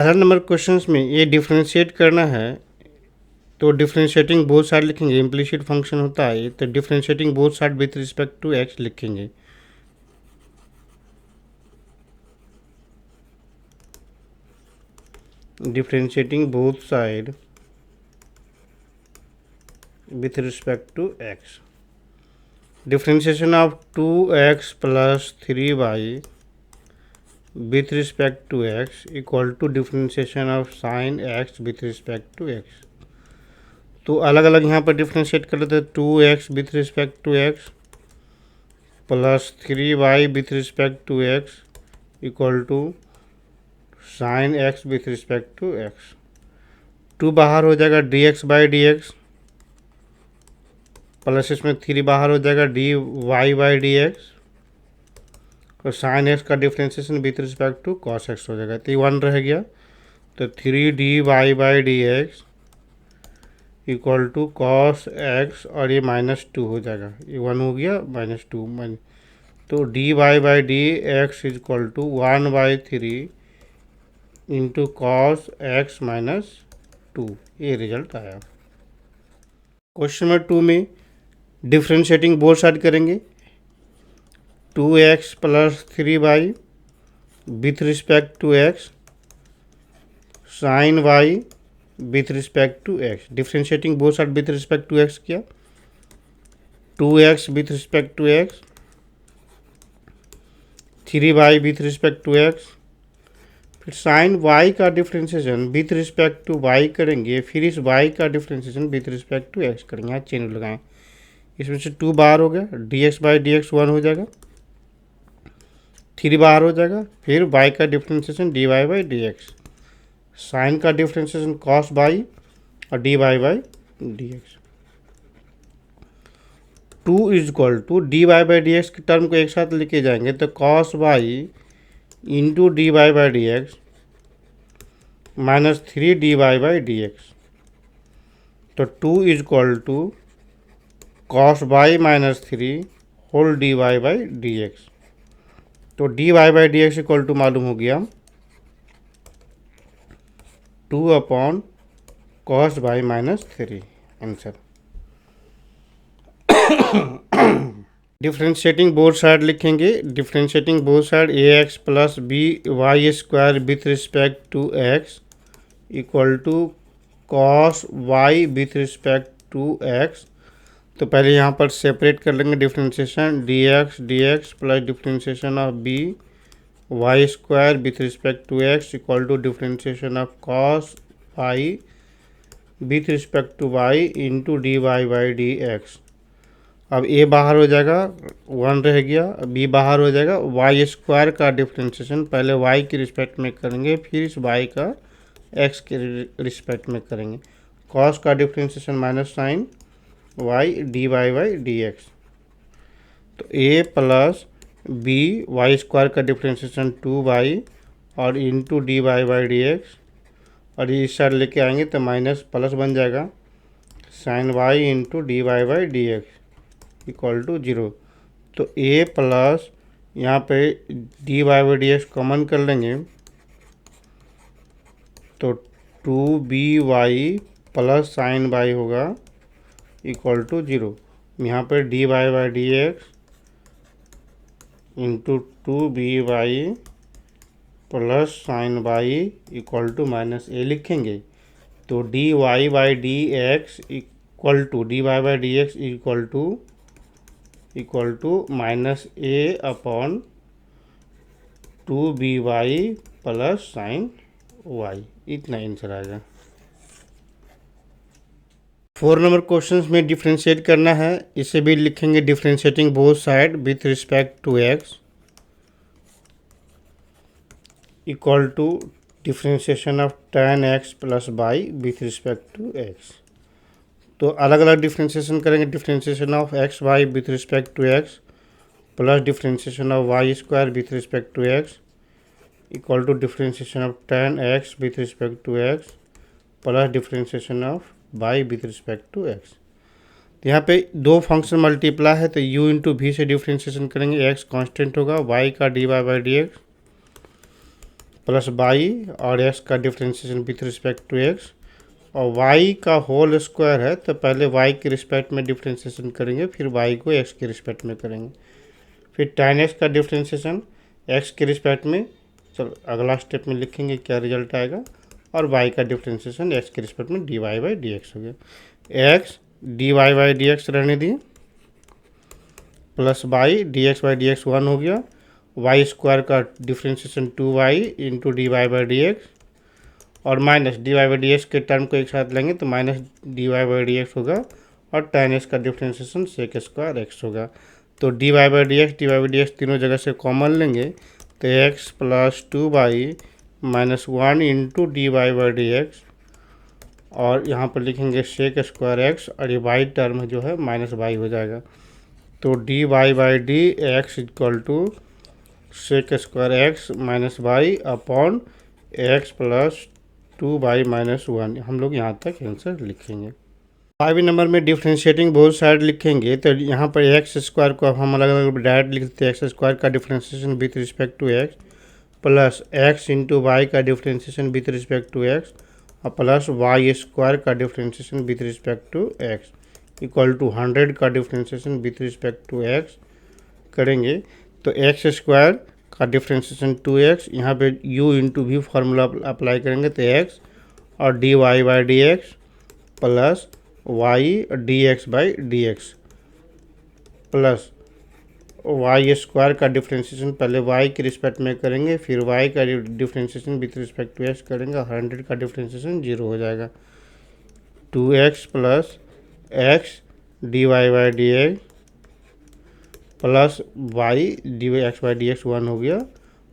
11 number questions में ये differentiate करना है, तो डिफ्रेंशिएटिंग बोथ साइड लिखेंगे। इम्प्लिसिट फंक्शन होता है तो differentiating both side with respect to x लिखेंगे। Differentiating both side with respect to x. Differentiation of 2x plus 3y with respect to x equal to differentiation of sin x with respect to x. तो अलग अलग यहाँ पर differentiate कर लेते हैं। 2x with respect to x plus 3y with respect to x equal to sine x with respect to x। 2 बाहर हो जाएगा dx बाई dx प्लस इसमें 3 बाहर हो जाएगा dy बाई dx और साइन एक्स का differentiation with respect to cos x हो जाएगा। तो 1 रह गया, तो 3dy by dx equal to cos x और ये -2 हो जाएगा। ये 1 हो गया -2 तो dy by D x is equal to 1/3 into cos x -2। ये रिजल्ट आया। क्वेश्चन नंबर 2 में डिफ्रेंशिएटिंग बोथ साइड करेंगे। 2x plus 3y with respect to x sine y with respect to x। Differentiating both side with respect to x किया। 2x with respect to x, 3y with respect to x, फिर sine y का differentiation with respect to y करेंगे, फिर इस y का differentiation with respect to x करेंगे। यहाँ chain लगाएं, इसमें से 2 बाहर हो गया, dx बाई dx 1 हो जाएगा, 3 बाहर हो जाएगा, फिर y का differentiation dy by dx, sine का डिफ्रेंशिएशन cos y और dy by dx। 2 is equal to dy by dx के टर्म को एक साथ लेके जाएंगे तो cos y into dy by dx -3 dy by dx, तो 2 is equal to cos y -3 whole dy by dx। तो dy by dx equal to मालूम हो गया 2 cos y -3 answer. Differentiating both side लिखेंगे। Differentiating both side ax plus b y square with respect to x equal to cos y with respect to x। तो पहले यहाँ पर separate कर लेंगे differentiation dx plus differentiation of b y square with respect to x equal to differentiation of cos y with respect to y into dy by dx। अब a बाहर हो जाएगा, 1 रह गया, b बाहर हो जाएगा। वाई स्क्वायर का डिफ्रेंशिएशन पहले y की रिस्पेक्ट में करेंगे, फिर इस y का x के रिस्पेक्ट में करेंगे। cos का differentiation minus sine y dy by dx, तो a plus b y square का डिफ्रेंशिएशन 2y और इंटू dy बाई dx, और ये इस साइड लेके आएंगे तो माइनस प्लस बन जाएगा sine y into dy by dx equal to 0। तो a प्लस यहाँ पे dy बाई dx कॉमन कर लेंगे तो 2by प्लस साइन y होगा इक्वल टू 0। यहाँ पे dy by dx into 2by plus sine y equal to -a लिखेंगे। तो dy by dx equal to dy by dx equal to -a upon 2by plus sine y। इतना answer आएगा। 4 number questions में differentiate करना है, इसे भी लिखेंगे differentiating both side with respect to x equal to differentiation of tan x plus y with respect to x। तो अलग अलग डिफ्रेंशिएशन करेंगे। Differentiation of x y with respect to x plus differentiation of y square with respect to x equal to differentiation of tan x with respect to x plus differentiation of y with respect to x। तो यहाँ पे दो function multiply है तो u into v से differentiation करेंगे, x constant होगा, y का dy by dx plus y और एक्स का differentiation with respect to x, और y का होल स्क्वायर है तो पहले y के रिस्पेक्ट में डिफ्रेंशिएशन करेंगे, फिर y को x के रिस्पेक्ट में करेंगे, फिर tan x का डिफ्रेंशिएशन x के रिस्पेक्ट में। चलो अगला स्टेप में लिखेंगे क्या रिजल्ट आएगा, और y का डिफ्रेंशिएशन x के रिस्पेक्ट में dy बाई डी एक्स हो गया। x dy by D x रहने दिए, plus y dx by D x 1 हो गया, वाई स्क्वायर का differentiation 2y into d y by D x, और minus d y by D x के term को एक साथ लेंगे तो minus d y by D x होगा, और tan x का डिफ्रेंशिएशन सेक स्क्वायर एक्स होगा। तो D y by D x तीनों जगह से कॉमन लेंगे तो x plus 2y minus 1 into d y by D x, और यहाँ पर लिखेंगे सेक स्क्वायर एक्स, और ये वाई टर्म जो है माइनस वाई हो जाएगा। तो D y by D x equal to sec square x minus y upon x plus 2y minus 1। हम लोग यहाँ तक आंसर लिखेंगे। 5 नंबर में डिफ्रेंशिएटिंग बोथ साइड लिखेंगे तो यहाँ पर एक्स स्क्वायर को हम अलग अलग डायरेक्ट लिखते हैं, एक्स स्क्वायर का differentiation with respect to x plus x into y का differentiation with respect to x, और प्लस वाई स्क्वायर का differentiation with respect to x equal to 100 का differentiation with respect to x करेंगे। तो x square का differentiation 2x, यहाँ पे u into भी फार्मूला अप्लाई करेंगे तो x और d y by D x plus y d x by D x plus y square का डिफ्रेंशिएशन पहले y के रिस्पेक्ट में करेंगे, फिर y का differentiation with respect to x करेंगे, 100 का डिफ्रेंशिएशन 0 हो जाएगा। 2x plus x d y by D x plus y d y x by D x 1 हो गया,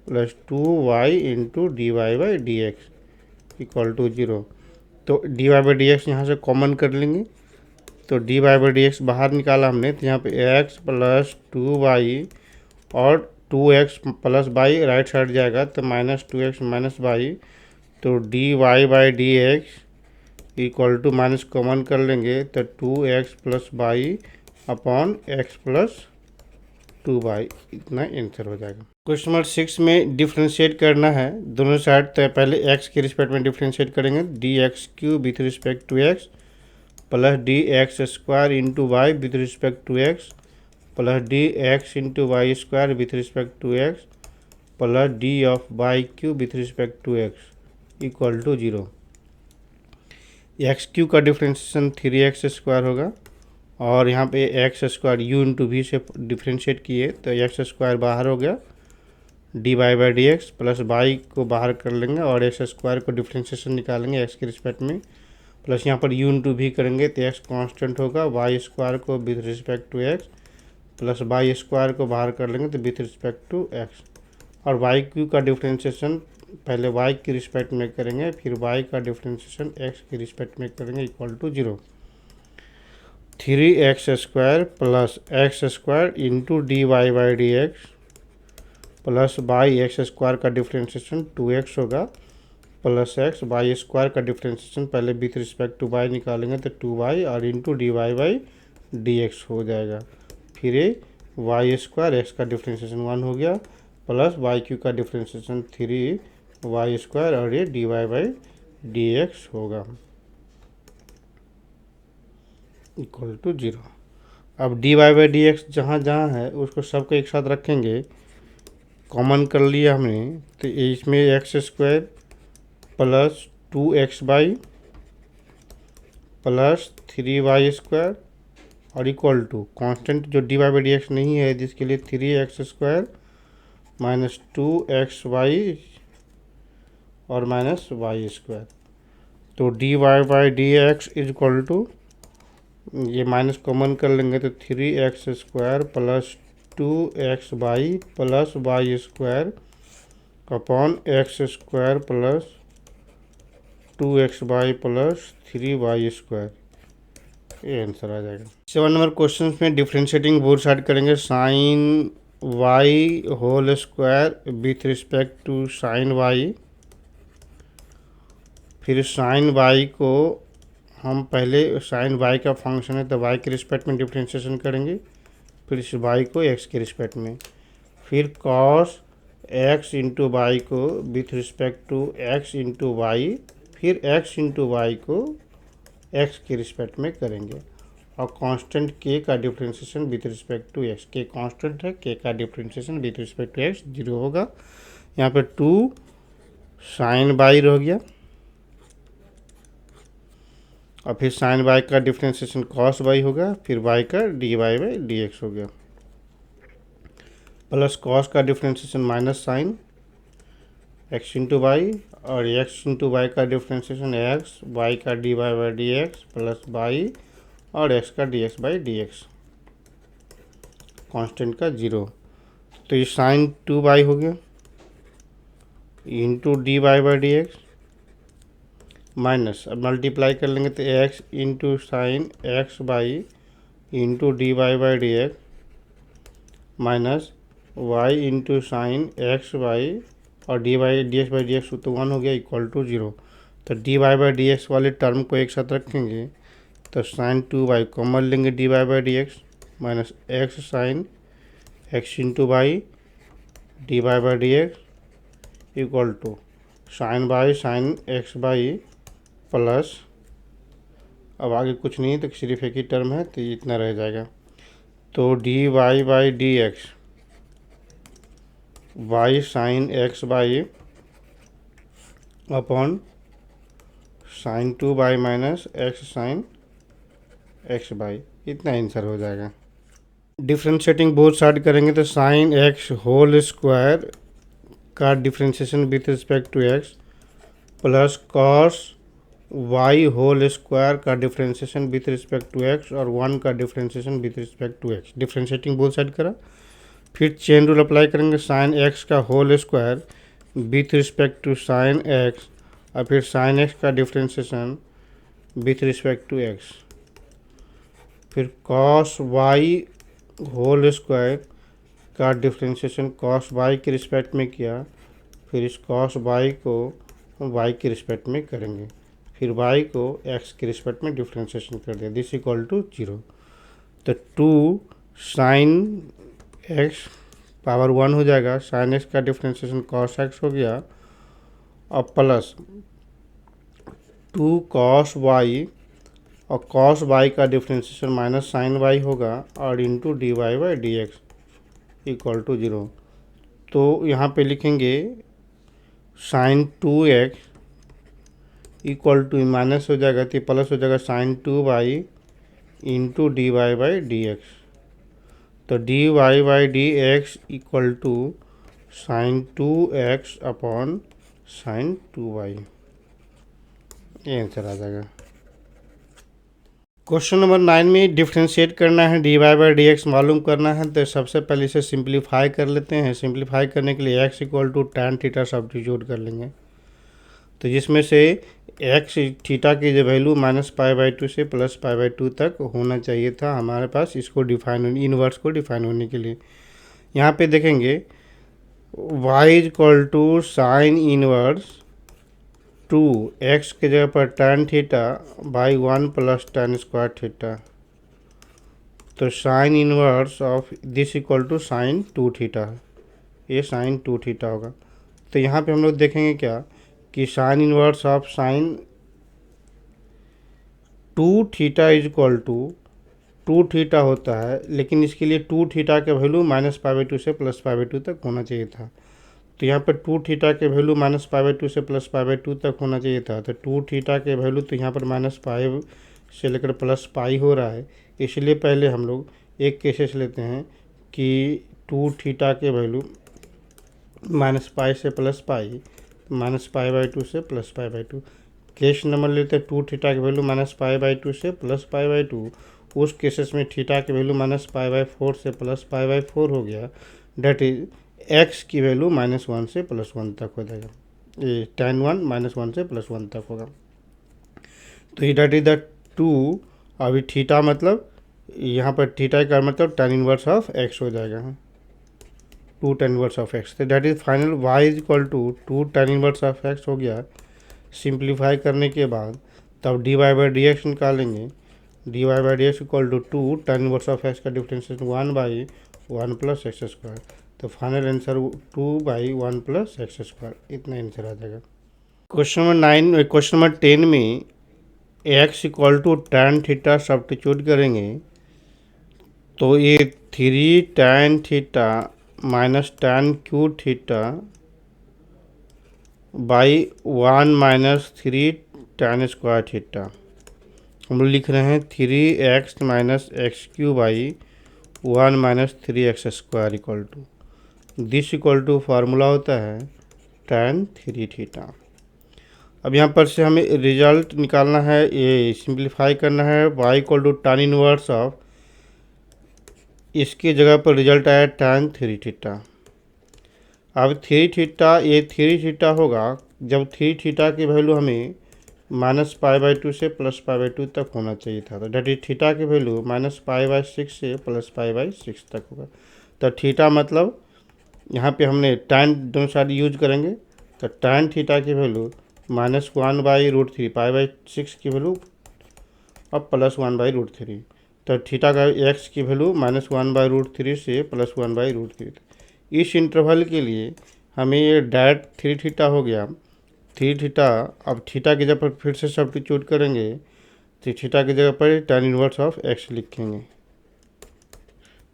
plus 2y into d y by D x equal to 0। तो D y by D x यहाँ से common कर लेंगे, तो D y by D x बाहर निकाला हमने तो यहाँ पे x प्लस 2y और 2x plus Y right side जाएगा तो माइनस 2x माइनस वाई, तो D y by D x equal to minus common कर लेंगे तो 2x plus y upon x plus 2y, इतना आंसर हो जाएगा। क्वेश्चन नंबर 6 में डिफ्रेंशिएट करना है दोनों साइड, तो पहले x के रिस्पेक्ट में डिफ्रेंशिएट करेंगे, d x cube with respect to x plus d x square into y with respect to x plus d x into y square with respect to x plus d of y cube with respect to x equal to 0। X cube का differentiation 3x square होगा, और यहाँ पे x square u into v से differentiate किए तो x square बाहर हो गया, d y by D x plus y को बाहर कर लेंगे और एक्स स्क्वायर को डिफ्रेंशिएशन निकालेंगे एक्स के रिस्पेक्ट में, प्लस यहाँ पर यू इंटू वी करेंगे तो एक्स कांस्टेंट होगा, वाई स्क्वायर को with respect to x plus y square को बाहर कर लेंगे तो विथ रिस्पेक्ट टू एक्स, और वाई क्यू का डिफ्रेंशिएशन पहले वाई के रिस्पेक्ट में करेंगे, फिर वाई का डिफ्रेंशिएशन एक्स के रिस्पेक्ट में करेंगे equal to 0। 3x square plus x square into d y by D x plus y x square का डिफ्रेंशिएशन 2x होगा, प्लस एक्स वाई स्क्वायर का डिफ्रेंशिएशन पहले विथ रिस्पेक्ट टू वाई निकालेंगे तो 2y और into d y by D x हो जाएगा, फिर ये वाई स्क्वायर एक्स का डिफ्रेंशिएशन 1 हो गया, प्लस वाई क्यू का डिफ्रेंशिएशन 3y स्क्वायर और ये d y by D x होगा इक्वल टू 0। अब d y by D x जहाँ जहाँ है उसको सबको एक साथ रखेंगे, कॉमन कर लिया हमने तो इसमें x square plus 2x by plus 3y square और इक्वल टू कांस्टेंट जो d y by D x नहीं है जिसके लिए 3x स्क्वायर माइनस 2xy और माइनस वाई स्क्वायर, तो D y by D x is equal to ये minus common कर लेंगे तो 3x square plus 2xy plus y square upon x square plus 2xy plus 3y square, ये answer आ जाएगा। 7 number question में differentiating both side करेंगे, sine y whole square with respect to sine y, फिर sine y को हम पहले sign Y का फंक्शन है तो वाई के रिस्पेक्ट में डिफ्रेंशिएशन करेंगे, फिर इस वाई को एक्स के रिस्पेक्ट में, फिर कॉस एक्स इंटू वाई को with respect to x into y, फिर एक्स इंटू वाई को एक्स के रिस्पेक्ट में करेंगे, और कांस्टेंट के का differentiation with respect to x, k constant है, के का differentiation with respect to x 0 होगा। यहाँ पे 2 साइन बाई रह गया, और फिर साइन बाई का डिफ्रेंशिएशन कॉस बाई होगा, फिर बाई का d y by D x हो गया, प्लस कॉस का differentiation minus sine x into y, और एक्स इंटू वाई का डिफ्रेंशिएशन एक्स, वाई का d y by D x plus y, और एक्स का d x by D x, constant का 0। तो ये साइन 2 बाई हो गया into d y by D x, minus अब मल्टीप्लाई कर लेंगे तो x into sine x by into d y by D x minus y into sine x by और d y d x by D x तो 1 हो गया equal to 0। तो D y by D x वाले term को एक साथ रखेंगे तो साइन 2 बाई कॉमन लेंगे d y by D x minus x sine x into by d y by D x equal to sine by sine x by plus, अब आगे कुछ नहीं है तो सिर्फ एक ही टर्म है तो इतना रह जाएगा। तो D y by D x y sine x by upon sine 2 by minus x sine x by, इतना आंसर हो जाएगा। डिफ्रेंशिएटिंग बोथ साइड करेंगे तो साइन एक्स होल स्क्वायर का differentiation with respect to x plus cos y whole square का differentiation with respect to x और 1 का differentiation with respect to x, differentiating both side करा। फिर चेन रूल अप्लाई करेंगे, sign x का whole square with respect to sine x और फिर sine x का differentiation with respect to x, फिर कॉस वाई होल स्क्वायर का differentiation cos y के रिस्पेक्ट में किया, फिर इस कॉस वाई को वाई के रिस्पेक्ट में करेंगे, फिर वाई को एक्स के रिस्पेक्ट में डिफ्रेंशिएशन कर दिया, दिस इक्वल टू 0। तो 2 साइन एक्स पावर 1 हो जाएगा, साइन एक्स का डिफ्रेंशिएशन कॉस एक्स हो गया और प्लस 2 कॉस वाई और कॉस वाई का डिफ्रेंशिएशन माइनस साइन वाई होगा और into d y by D x equal to 0। तो यहाँ पे लिखेंगे sign 2x equal to minus हो जाएगा तो प्लस हो जाएगा sine 2 by into d y by D x, तो D y by D x equal to sine 2x upon sine 2y, ये आंसर आ जाएगा। क्वेश्चन नंबर 9 में डिफ्रेंशिएट करना है, d y by D x मालूम करना है, तो सबसे पहले इसे सिंप्लीफाई कर लेते हैं। सिंप्लीफाई करने के लिए x equal to tan theta substitute कर लेंगे, तो जिसमें से एक्स थीटा की जो वैल्यू -π/2 से +π/2 तक होना चाहिए था हमारे पास, इसको डिफाइन इनवर्स को डिफाइन होने के लिए। यहाँ पे देखेंगे y equal to sine inverse 2 x के जगह पर tan theta by 1 plus tan square theta, तो sine inverse of this equal to sine 2 theta, ये साइन 2 थीटा होगा। तो यहाँ पे हम लोग देखेंगे क्या कि sine inverse of sine 2 theta is equal to 2 theta होता है, लेकिन इसके लिए 2 थीटा के वैल्यू -π/2 से +π/2 तक होना चाहिए था। तो यहाँ पर 2 थीटा के वैल्यू -π/2 से +π/2 तक होना चाहिए था, तो 2 थीटा के वैल्यू तो यहाँ पर -π से लेकर +π हो रहा है, इसलिए पहले हम लोग एक केसेस लेते हैं कि 2 थीटा के वैल्यू -π से +π -π/2 से +π/2। केस नंबर लेते हैं 2 थीटा की वैल्यू -π/2 से +π/2, उस केसेस में थीटा की वैल्यू -π/4 से +π/4 हो गया, डेट इज एक्स की वैल्यू -1 से +1 तक हो जाएगा, ये tan 1 -1 से +1 तक होगा। तो ये डेट इज द 2, अभी थीटा मतलब यहाँ पर थीटा का मतलब tan इनवर्स ऑफ एक्स हो जाएगा, 2 tan इनवर्स ऑफ एक्स, तो that is final y is equal to 2 tan inverse of x हो गया। सिंप्लीफाई करने के बाद तब d y by D x निकालेंगे, d y by D x equal to 2 tan inverse of x का differentiation 1/1 plus x square, तो final answer 2/1 plus x square, इतना आंसर आ जाएगा। क्वेश्चन नंबर 10 में x equal to tan theta substitute करेंगे तो ये 3 tan theta minus tan cube theta by 1 minus 3 tan square theta, हम लोग लिख रहे हैं 3x minus x cube by 1 minus 3x square equal to this equal to formula होता है tan 3 थीटा। अब यहाँ पर से हमें रिजल्ट निकालना है, ये सिंप्लीफाई करना है। y equal to tan inverse of, इसकी जगह पर रिजल्ट आया tan 3 थीटा। अब 3 थीटा, ये 3 थीटा होगा जब 3 थीटा की वैल्यू हमें -π/2 से +π/2 तक होना चाहिए था, तो डेट इज थीटा की वैल्यू -π/6 से +π/6 तक होगा। तो थीटा मतलब यहाँ पे हमने tan दोनों साइड यूज करेंगे, तो tan थीटा की वैल्यू -1/√3 π/6 की वैल्यू अब +1/√3, तो थीटा का x की वैल्यू -1/√3 से +1/√3। इस इंटरवल के लिए हमें ये डायरेक्ट 3 थीटा हो गया 3 थीटा। अब थीटा की जगह पर फिर से सब्स्टिट्यूट करेंगे, तो थीटा की जगह पर tan इनवर्स ऑफ x लिखेंगे।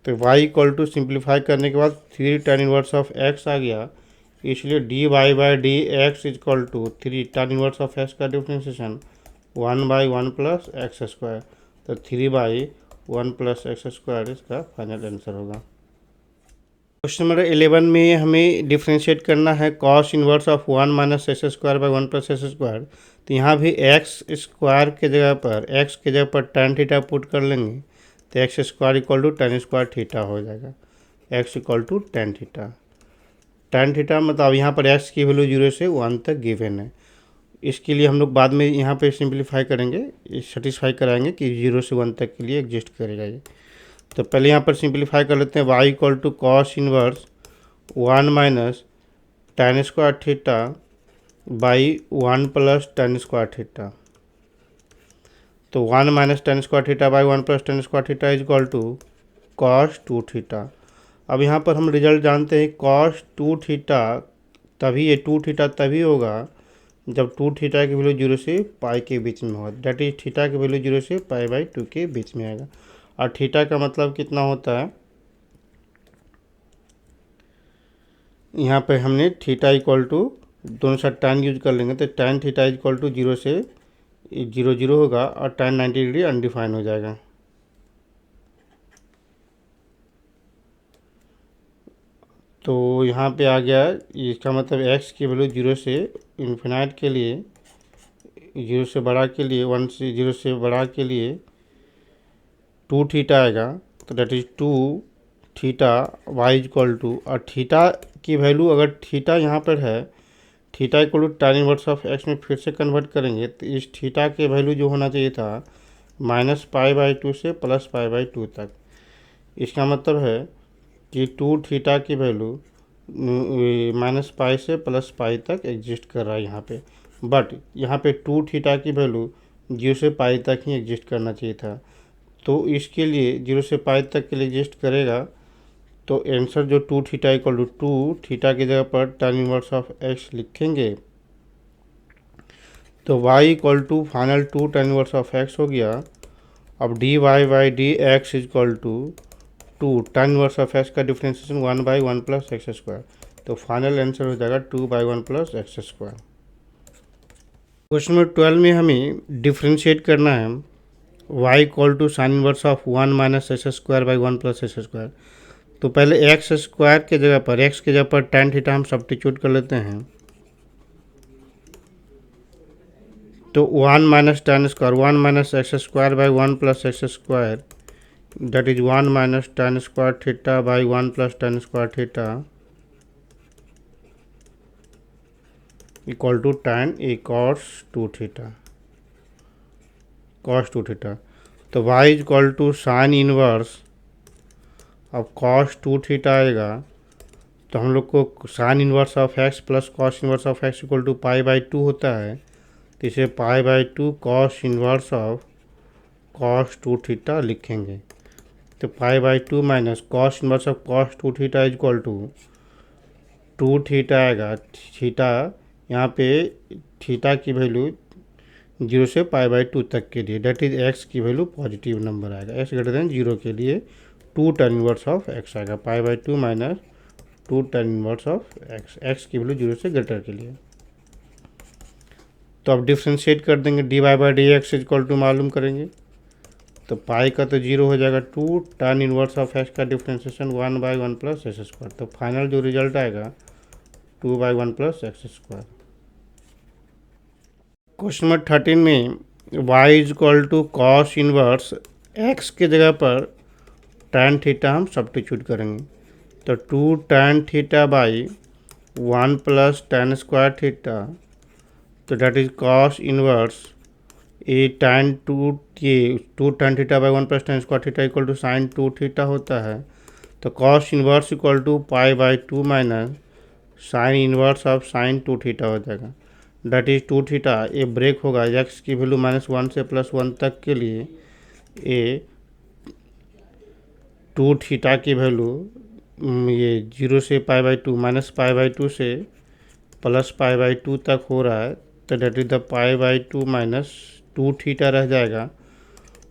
तो y इक्वल टू सिंप्लीफाई करने के बाद 3 tan इनवर्स ऑफ x आ गया, इसलिए dy/dx equal to 3 tan inverse of x का डिफ्रेंशिएशन 1/1 प्लस एक्स स्क्वायर, तो 3/1 प्लस एक्स स्क्वायर इसका फाइनल आंसर होगा। क्वेश्चन नंबर 11 में हमें डिफ्रेंशिएट करना है cos inverse of 1 minus x square by 1 plus x square. तो यहाँ भी एक्स स्क्वायर के जगह पर एक्स के जगह पर tan थीटा पुट कर लेंगे, तो x square equal to tan square theta हो जाएगा। X equal to tan theta, tan theta मतलब यहाँ पर एक्स की वैल्यू 0 से 1 तक गिवन है। इसके लिए हम लोग बाद में यहाँ पे सिंप्लीफाई करेंगे, सेटिस्फाई कराएंगे कि 0 से 1 तक के लिए एग्जिस्ट करेगा ये। तो पहले यहाँ पर सिंप्लीफाई कर लेते हैं। y equal to cos inverse 1 minus tan square theta by 1 plus tan square theta, तो 1 minus tan square theta by 1 plus tan square theta is equal to cos 2 theta. अब यहाँ पर हम रिजल्ट जानते हैं कॉस 2 थीटा, तभी ये 2 theta तभी होगा जब 2 थीटा की वैल्यू 0 से पाई के बीच में होगा, डेट इज थीटा की वैल्यू 0 से π/2 के बीच में आएगा। और थीटा का मतलब कितना होता है, यहाँ पे हमने थीटा इक्वल टू दोनों साइड tan यूज कर लेंगे, तो tan थीटा इक्वल टू 0 से 0 होगा और tan 90 डिग्री अनडिफाइन हो जाएगा। तो यहाँ पे आ गया, इसका मतलब x की वैल्यू 0 से इन्फिनाइट के लिए, 0 से बड़ा के लिए 1 से 0 से बड़ा के लिए 2 थीटा आएगा, तो that is 2 theta y equal to, और थीटा की वैल्यू अगर थीटा यहाँ पर है, theta equal to tan inverse of x में फिर से कन्वर्ट करेंगे, तो इस थीटा के वैल्यू जो होना चाहिए था -π/2 से +π/2 तक। इसका मतलब है कि 2 थीटा की वैल्यू -π से +π तक एग्जिस्ट कर रहा है यहाँ पे, बट यहाँ पे 2 थीटा की वैल्यू 0 से π तक ही एग्जिस्ट करना चाहिए था। तो इसके लिए 0 से π तक के लिए एग्जिस्ट करेगा, तो आंसर जो 2 थीटा इक्वल टू 2 थीटा की जगह पर tan इनवर्स ऑफ x लिखेंगे, तो y equal to final 2 tan inverse of x हो गया। अब dy/dx equal to 2 tan inverse of x का डिफ्रेंशिएशन 1/1 प्लस एक्स स्क्वायर, तो फाइनल आंसर हो जाएगा 2/1 plus x square. Question number 12 में हमें डिफ्रेंशिएट करना है y equal to sine inverse of 1 minus x square by 1 plus x square. तो पहले एक्स स्क्वायर के जगह पर, एक्स के जगह पर tan थीटा हम सब्स्टिट्यूट कर लेते हैं, तो 1 minus tan square 1 minus x square by 1 plus x square, that is 1 minus tan square theta by 1 plus tan square theta equal to tan a cos 2 theta, cos 2 theta. तो y equal to sine inverse, अब cos 2 theta आएगा, तो हम लोग को sine inverse of x plus cos inverse of x equal to π/2 होता है, तो इसे π/2 cos inverse of cos 2 theta लिखेंगे। तो pi by two minus cos inverse of cos two theta is equal to theta आएगा। थीटा यहाँ पे theta की वैल्यू 0 से पाई बाई टू तक के लिए, डेट इज एक्स की वैल्यू पॉजिटिव नंबर आएगा। एक्स ग्रेटर देन 0 के लिए 2 tan इनवर्स ऑफ एक्स आएगा। पाई by two minus 2 tan inverse of x, x की वैल्यू 0 से ग्रेटर के लिए। तो अब डिफ्रेंशिएट कर देंगे, d y by D x equal to मालूम करेंगे, तो पाई का तो 0 हो जाएगा, 2 tan इनवर्स ऑफ एक्स का डिफ्रेंशिएशन 1/1 प्लस एक्स स्क्वायर। तो फाइनल जो रिजल्ट आएगा 2/1 plus x square. Question number 13 में y is equal to cos inverse x के जगह पर tan थीटा हम सब्स्टिट्यूट करेंगे। तो 2 tan theta by 1 plus tan square theta, तो that is cos inverse a tan 2 tan theta by 1 plus tan square theta equal to sine 2 theta होता है। तो cos inverse equal to pi by two minus sine inverse of sine 2 theta हो जाएगा। That is 2 theta, ये break होगा x की value -1 से +1 तक के लिए, ए 2 थीटा की वैल्यू ये 0 से pi by two minus pi by two से प्लस पाई बाई टू तक हो रहा है। तो that is the pi by two minus 2 theta रह जाएगा,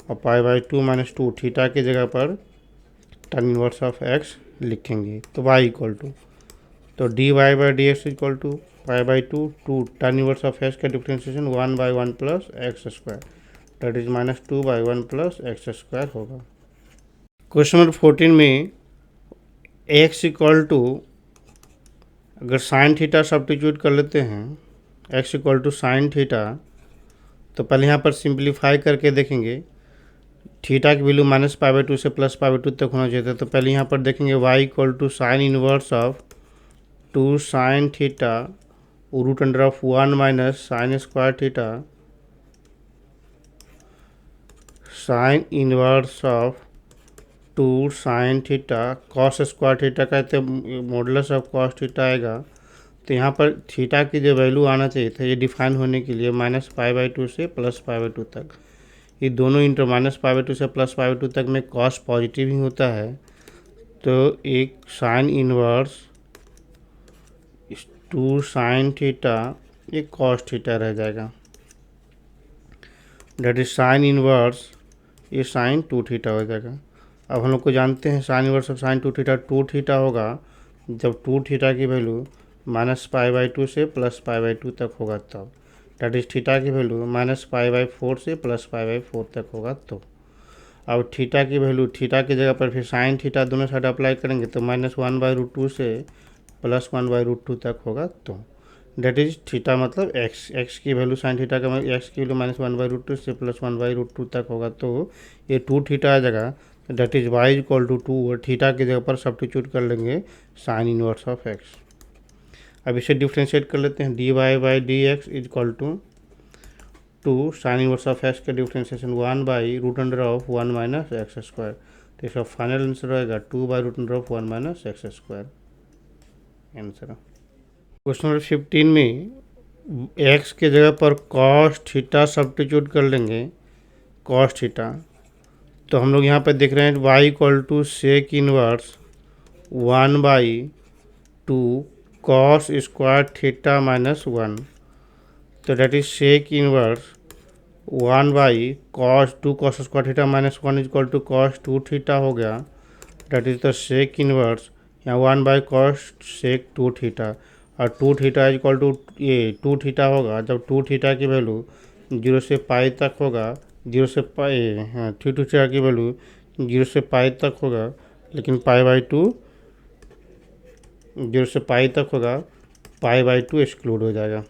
और pi by two minus 2 theta की जगह पर tan इनवर्स ऑफ एक्स लिखेंगे। तो y इक्वल टू, तो D y by D x equal to pi by two tan inverse of x का differentiation 1/1 plus x square, that is -2/1 plus x square होगा। Question number 14 में x equal to, अगर sine theta substitute कर लेते हैं, x equal to sine theta, तो पहले यहाँ पर सिंप्लीफाई करके देखेंगे, थीटा की वैल्यू -π/2 से +π/2 तक होना चाहिए था। तो पहले यहाँ पर देखेंगे y equal to sine inverse of 2 sine theta √1 minus sine square theta, sine inverse of 2 sine theta cos square theta कहते हैं, मॉडुलस ऑफ कॉस थीटा आएगा। तो यहाँ पर थीटा की जो वैल्यू आना चाहिए था ये डिफाइन होने के लिए -π/2 से +π/2 तक, ये दोनों इंटर -π/2 से +π/2 तक में कॉस पॉजिटिव ही होता है। तो एक साइन इनवर्स 2 साइन थीटा, एक कॉस थीटा रह जाएगा, डेट इज साइन इनवर्स ये साइन 2 थीटा हो जाएगा। अब हम लोग को जानते हैं sign inverse of sine 2 theta 2 theta होगा, जब 2 थीटा की वैल्यू -π/2 से +π/2 तक होगा तब, डेट इज थीटा की वैल्यू -π/4 से +π/4 तक होगा। तो अब थीटा की वैल्यू, थीटा की जगह पर फिर साइन थीटा दोनों साइड अप्लाई करेंगे, तो -1/√2 से +1/√2 तक होगा। तो डेट इज थीटा मतलब एक्स, एक्स की वैल्यू साइन थीटा का एक्स की वैल्यू -1/√2 से +1/√2 तक होगा। तो ये 2 थीटा आ जाएगा, that is y equal to 2, और थीटा की जगह पर सब्स्टिट्यूट कर लेंगे साइन इनवर्स ऑफ एक्स। अब इसे डिफ्रेंशिएट कर लेते हैं, d y by D x is equal to 2 sine inverse of x का डिफ्रेंशिएशन 1/√1 माइनस एक्स स्क्वायर। तो इसका फाइनल आंसर रहेगा 2/√1 minus x square answer. Question number 15 में x के जगह पर कॉस थीटा सब्स्टिट्यूट कर लेंगे, कॉस थीटा। तो हम लोग यहाँ पर देख रहे हैं y equal to sec inverse 1/2 cos square theta -1, तो that is sec inverse 1/cos 2 cos square theta -1 is equal to cos 2 theta हो गया, that is the sec inverse यहाँ 1/cos सेक 2 थीटा, और 2 थीटा इज इक्वल टू ये 2 theta होगा, जब 2 theta की value 0 से पाई तक होगा, 0 से पाई, हाँ 2 थीटा की वैल्यू 0 से पाई तक होगा, लेकिन π/2 0 से पाई तक होगा, π/2 एक्सक्लूड हो जाएगा।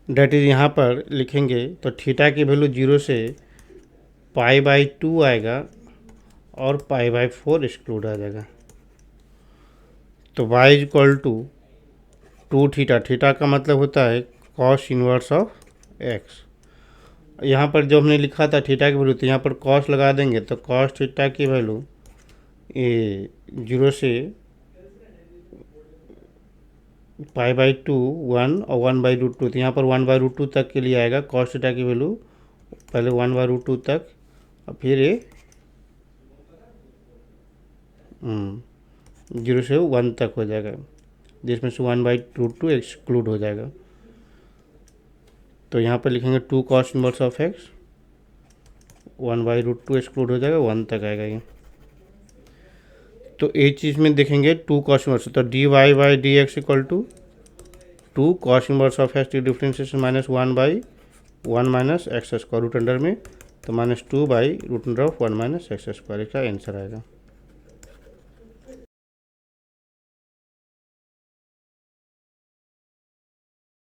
डेट इज यहाँ पर लिखेंगे, तो थीटा की वैल्यू 0 से π/2 आएगा, और π/4 एक्सक्लूड आ जाएगा। तो y is equal to 2 theta, theta का मतलब होता है कॉस इनवर्स ऑफ एक्स। यहाँ पर जो हमने लिखा था थीटा की वैल्यू, तो यहाँ पर कॉस लगा देंगे, तो कॉस थीटा की वैल्यू ये 0 से π/2 1 और 1/√2, तो यहाँ पर 1/√2 तक के लिए आएगा, कॉस थीटा की वैल्यू पहले 1/√2 तक और फिर ये 0 से 1 तक हो जाएगा, जिसमें से 1/√2 एक्सक्लूड हो जाएगा। तो यहाँ पर लिखेंगे 2 cos inverse of x, 1/√2 exclude हो जाएगा, 1 तक आएगा ये। तो एक चीज़ में देखेंगे 2 cos इनवर्स, तो dy/dx equal to 2 cos inverse of x differentiation -1/1 minus x square root under में, तो -2/√1 - x स्क्वायर, इसका आंसर आएगा।